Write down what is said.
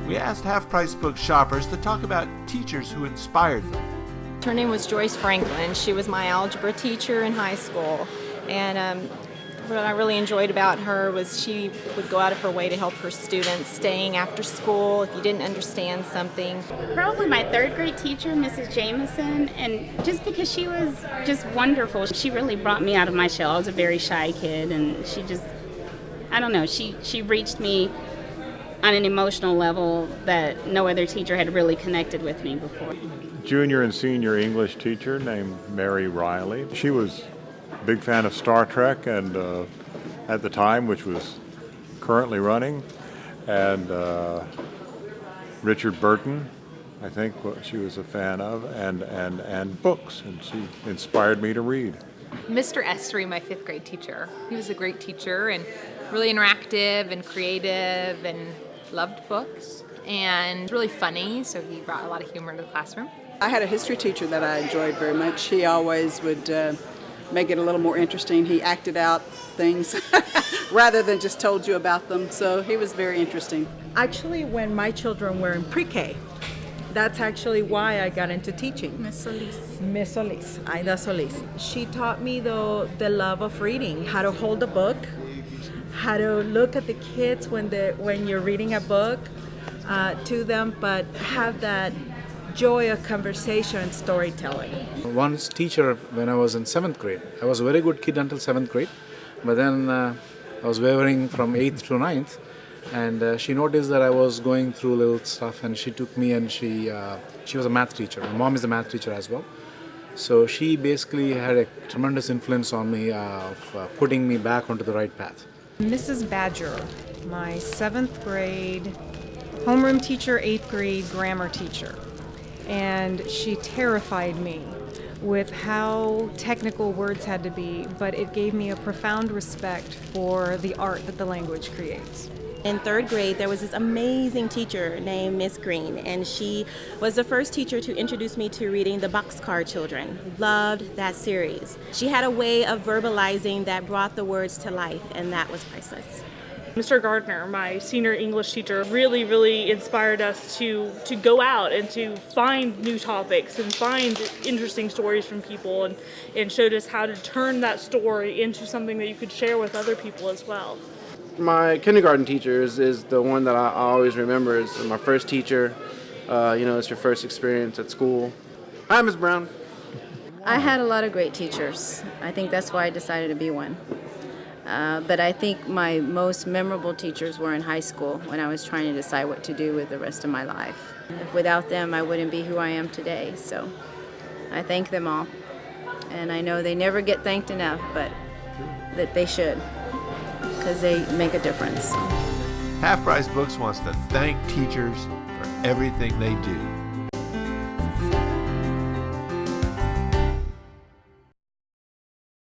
We asked Half Price Book shoppers to talk about teachers who inspired them. Her name was Joyce Franklin. She was my algebra teacher in high school. And what I really enjoyed about her was she would go out of her way to help her students, staying after school if you didn't understand something. Probably my third grade teacher, Mrs. Jameson, and just because she was just wonderful. She really brought me out of my shell. I was a very shy kid, and she just, I don't know, she reached me on an emotional level that no other teacher had really connected with me before. Junior and senior English teacher named Mary Riley. She was a big fan of Star Trek and at the time, which was currently running, and Richard Burton, I think she was a fan of, and books, and she inspired me to read. Mr. Estrie, my fifth grade teacher. He was a great teacher and really interactive and creative and loved books and really funny, so he brought a lot of humor to the classroom. I had a history teacher that I enjoyed very much. He always would make it a little more interesting. He acted out things rather than just told you about them, so he was very interesting. Actually, when my children were in pre-K, that's actually why I got into teaching. Miss Solis. Miss Solis, Ida Solis. She taught me the love of reading, how to hold a book, how to look at the kids when you're reading a book to them, but have that joy of conversation and storytelling. Once teacher when I was in 7th grade. I was a very good kid until 7th grade, but then I was wavering from 8th to 9th, and she noticed that I was going through little stuff, and she took me, and she was a math teacher. My mom is a math teacher as well. So she basically had a tremendous influence on me of putting me back onto the right path. Mrs. Badger, my 7th grade homeroom teacher, 8th grade grammar teacher. And she terrified me with how technical words had to be, but it gave me a profound respect for the art that the language creates. In 3rd grade, there was this amazing teacher named Miss Green, and she was the first teacher to introduce me to reading The Boxcar Children. Loved that series. She had a way of verbalizing that brought the words to life, and that was priceless. Mr. Gardner, my senior English teacher, really inspired us to go out and to find new topics and find interesting stories from people, and showed us how to turn that story into something that you could share with other people as well. My kindergarten teacher is the one that I always remember. It's my first teacher. It's your first experience at school. Hi, Ms. Brown. I had a lot of great teachers. I think that's why I decided to be one. But I think my most memorable teachers were in high school when I was trying to decide what to do with the rest of my life. Without them, I wouldn't be who I am today. So I thank them all. And I know they never get thanked enough, but that they should, because they make a difference. Half Price Books wants to thank teachers for everything they do.